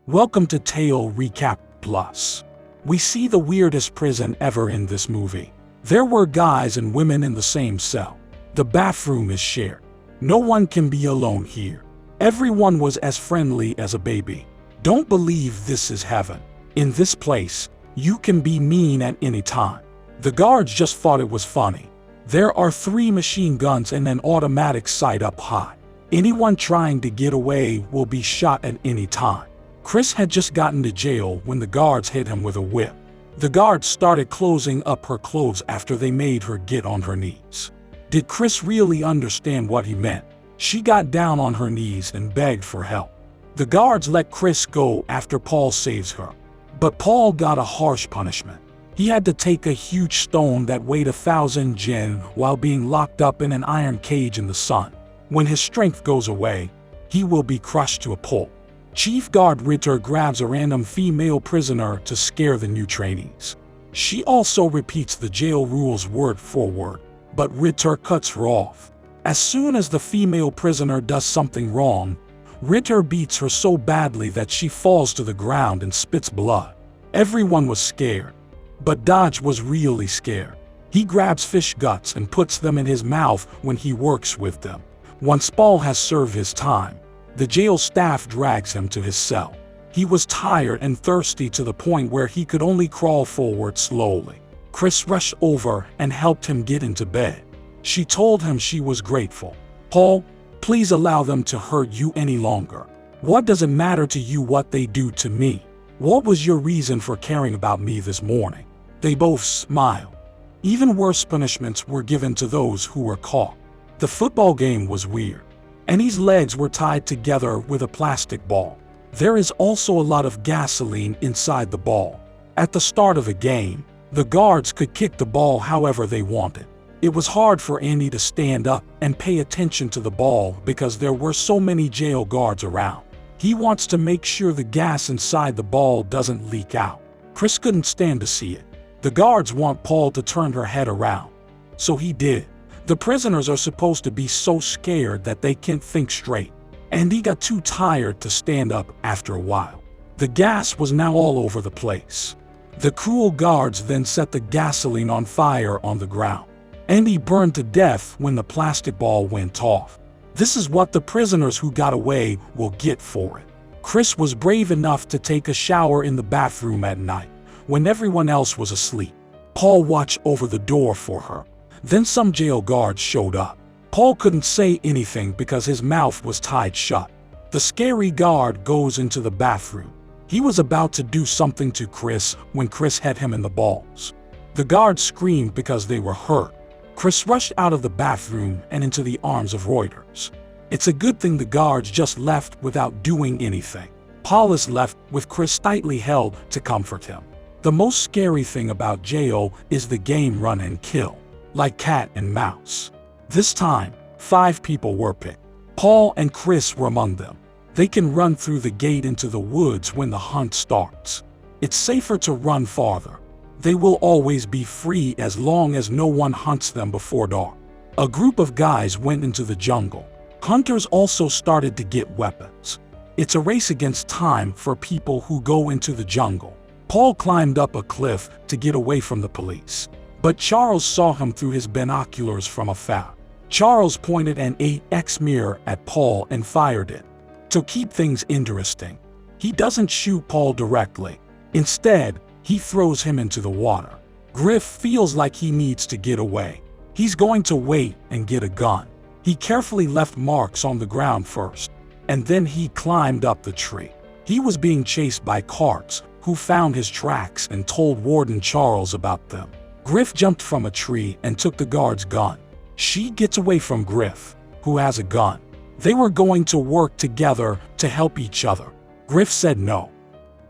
Welcome to Talerecappedplus. We see the weirdest prison ever in this movie. There were guys and women in the same cell. The bathroom is shared. No one can be alone here. Everyone was as friendly as a baby. Don't believe this is heaven. In this place, you can be mean at any time. The guards just thought it was funny. There are 3 machine guns and an automatic sight up high. Anyone trying to get away will be shot at any time. Chris had just gotten to jail when the guards hit him with a whip. The guards started closing up her clothes after they made her get on her knees. Did Chris really understand what he meant? She got down on her knees and begged for help. The guards let Chris go after Paul saves her. But Paul got a harsh punishment. He had to take a huge stone that weighed 1,000 jinn while being locked up in an iron cage in the sun. When his strength goes away, he will be crushed to a pulp. Chief Guard Ritter grabs a random female prisoner to scare the new trainees. She also repeats the jail rules word for word, but Ritter cuts her off. As soon as the female prisoner does something wrong, Ritter beats her so badly that she falls to the ground and spits blood. Everyone was scared, but Dodge was really scared. He grabs fish guts and puts them in his mouth when he works with them. Once Paul has served his time, the jail staff drags him to his cell. He was tired and thirsty to the point where he could only crawl forward slowly. Chris rushed over and helped him get into bed. She told him she was grateful. "Paul, please allow them to hurt you any longer. What does it matter to you what they do to me? What was your reason for caring about me this morning?" They both smiled. Even worse punishments were given to those who were caught. The football game was weird. Annie's legs were tied together with a plastic ball. There is also a lot of gasoline inside the ball. At the start of a game, the guards could kick the ball however they wanted. It was hard for Annie to stand up and pay attention to the ball because there were so many jail guards around. He wants to make sure the gas inside the ball doesn't leak out. Chris couldn't stand to see it. The guards want Paul to turn her head around. So he did. The prisoners are supposed to be so scared that they can't think straight. Andy got too tired to stand up after a while. The gas was now all over the place. The cruel guards then set the gasoline on fire on the ground. Andy burned to death when the plastic ball went off. This is what the prisoners who got away will get for it. Chris was brave enough to take a shower in the bathroom at night, when everyone else was asleep. Paul watched over the door for her. Then some jail guards showed up. Paul couldn't say anything because his mouth was tied shut. The scary guard goes into the bathroom. He was about to do something to Chris when Chris hit him in the balls. The guards screamed because they were hurt. Chris rushed out of the bathroom and into the arms of Reuters. It's a good thing the guards just left without doing anything. Paul is left with Chris tightly held to comfort him. The most scary thing about jail is the game run and kill. Like cat and mouse. This time, 5 people were picked. Paul and Chris were among them. They can run through the gate into the woods when the hunt starts. It's safer to run farther. They will always be free as long as no one hunts them before dark. A group of guys went into the jungle. Hunters also started to get weapons. It's a race against time for people who go into the jungle. Paul climbed up a cliff to get away from the police. But Charles saw him through his binoculars from afar. Charles pointed an 8x mirror at Paul and fired it. To keep things interesting, he doesn't shoot Paul directly. Instead, he throws him into the water. Griff feels like he needs to get away. He's going to wait and get a gun. He carefully left marks on the ground first, and then he climbed up the tree. He was being chased by carts, who found his tracks and told Warden Charles about them. Griff jumped from a tree and took the guard's gun. She gets away from Griff, who has a gun. They were going to work together to help each other. Griff said no.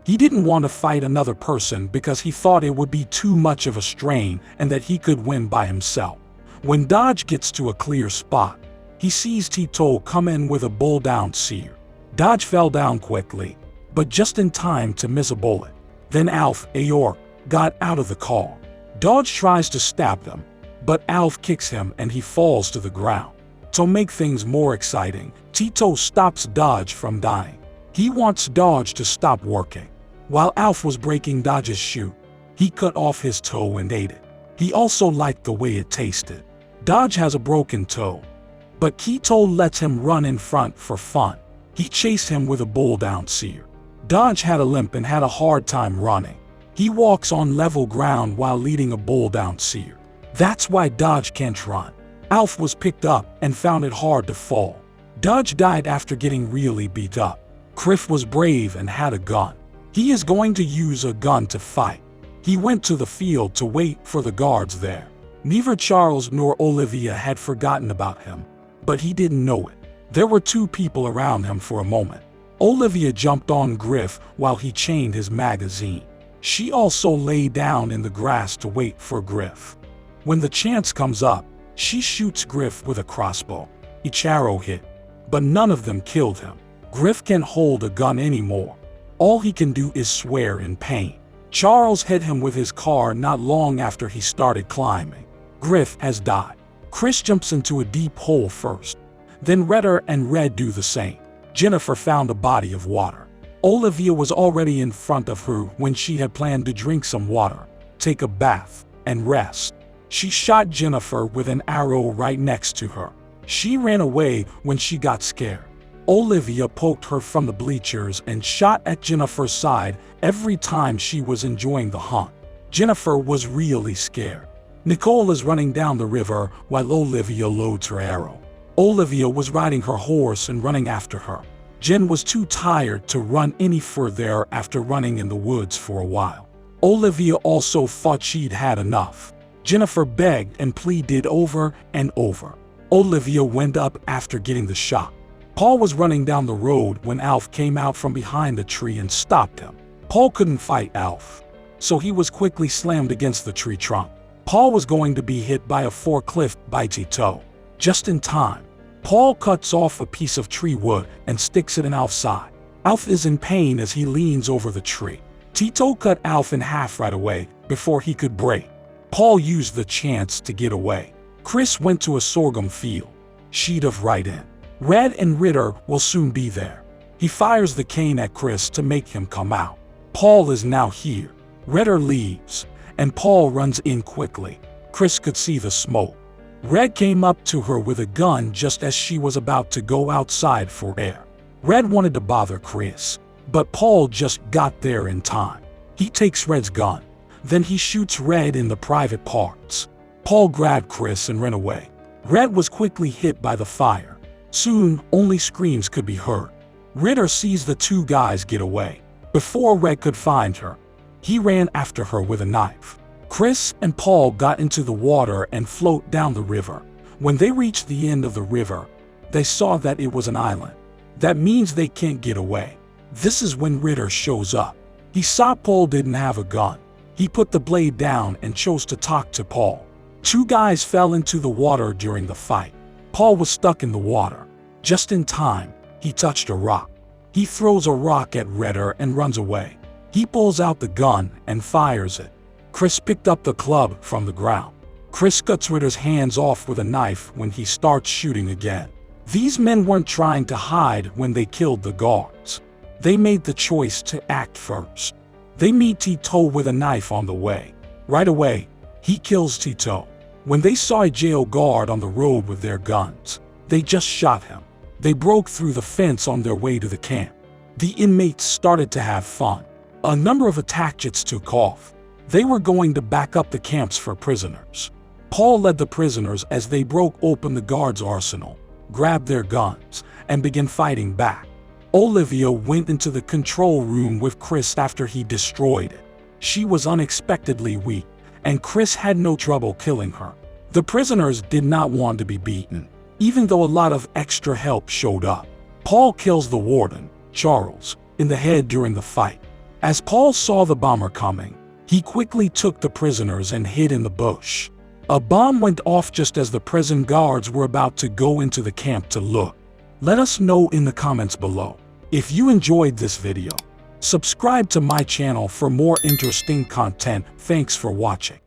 He didn't want to fight another person because he thought it would be too much of a strain and that he could win by himself. When Dodge gets to a clear spot, he sees Tito come in with a bull-down seer. Dodge fell down quickly, but just in time to miss a bullet. Then Alf Ayork got out of the car. Dodge tries to stab him, but Alf kicks him and he falls to the ground. To make things more exciting, Tito stops Dodge from dying. He wants Dodge to stop working. While Alf was breaking Dodge's shoe, he cut off his toe and ate it. He also liked the way it tasted. Dodge has a broken toe, but Keto lets him run in front for fun. He chased him with a bull-down seer. Dodge had a limp and had a hard time running. He walks on level ground while leading a bull-down seer. That's why Dodge can't run. Alf was picked up and found it hard to fall. Dodge died after getting really beat up. Criff was brave and had a gun. He is going to use a gun to fight. He went to the field to wait for the guards there. Neither Charles nor Olivia had forgotten about him, but he didn't know it. There were two people around him for a moment. Olivia jumped on Griff while he chained his magazine. She also lay down in the grass to wait for Griff. When the chance comes up, she shoots Griff with a crossbow. Each arrow hit, but none of them killed him. Griff can't hold a gun anymore. All he can do is swear in pain. Charles hit him with his car not long after he started climbing. Griff has died. Chris jumps into a deep hole first. Then Redder and Red do the same. Jennifer found a body of water. Olivia was already in front of her when she had planned to drink some water, take a bath, and rest. She shot Jennifer with an arrow right next to her. She ran away when she got scared. Olivia poked her from the bleachers and shot at Jennifer's side every time she was enjoying the hunt. Jennifer was really scared. Nicole is running down the river while Olivia loads her arrow. Olivia was riding her horse and running after her. Jen was too tired to run any further after running in the woods for a while. Olivia also thought she'd had enough. Jennifer begged and pleaded over and over. Olivia went up after getting the shot. Paul was running down the road when Alf came out from behind a tree and stopped him. Paul couldn't fight Alf, so he was quickly slammed against the tree trunk. Paul was going to be hit by a forklift by Tito. Just in time, Paul cuts off a piece of tree wood and sticks it in Alf's side. Alf is in pain as he leans over the tree. Tito cut Alf in half right away before he could break. Paul used the chance to get away. Chris went to a sorghum field. She'd have right in. Red and Ritter will soon be there. He fires the cane at Chris to make him come out. Paul is now here. Ritter leaves, and Paul runs in quickly. Chris could see the smoke. Red came up to her with a gun just as she was about to go outside for air. Red wanted to bother Chris, but Paul just got there in time. He takes Red's gun. Then he shoots Red in the private parts. Paul grabbed Chris and ran away. Red was quickly hit by the fire. Soon, only screams could be heard. Ritter sees the two guys get away. Before Red could find her, he ran after her with a knife. Chris and Paul got into the water and float down the river. When they reached the end of the river, they saw that it was an island. That means they can't get away. This is when Ritter shows up. He saw Paul didn't have a gun. He put the blade down and chose to talk to Paul. Two guys fell into the water during the fight. Paul was stuck in the water. Just in time, he touched a rock. He throws a rock at Ritter and runs away. He pulls out the gun and fires it. Chris picked up the club from the ground. Chris cuts Ritter's hands off with a knife when he starts shooting again. These men weren't trying to hide when they killed the guards. They made the choice to act first. They meet Tito with a knife on the way. Right away, he kills Tito. When they saw a jail guard on the road with their guns, they just shot him. They broke through the fence on their way to the camp. The inmates started to have fun. A number of attack jets took off. They were going to back up the camps for prisoners. Paul led the prisoners as they broke open the guards' arsenal, grabbed their guns, and began fighting back. Olivia went into the control room with Chris after he destroyed it. She was unexpectedly weak, and Chris had no trouble killing her. The prisoners did not want to be beaten, even though a lot of extra help showed up. Paul kills the warden, Charles, in the head during the fight. As Paul saw the bomber coming, he quickly took the prisoners and hid in the bush. A bomb went off just as the prison guards were about to go into the camp to look. Let us know in the comments below. If you enjoyed this video, subscribe to my channel for more interesting content. Thanks for watching.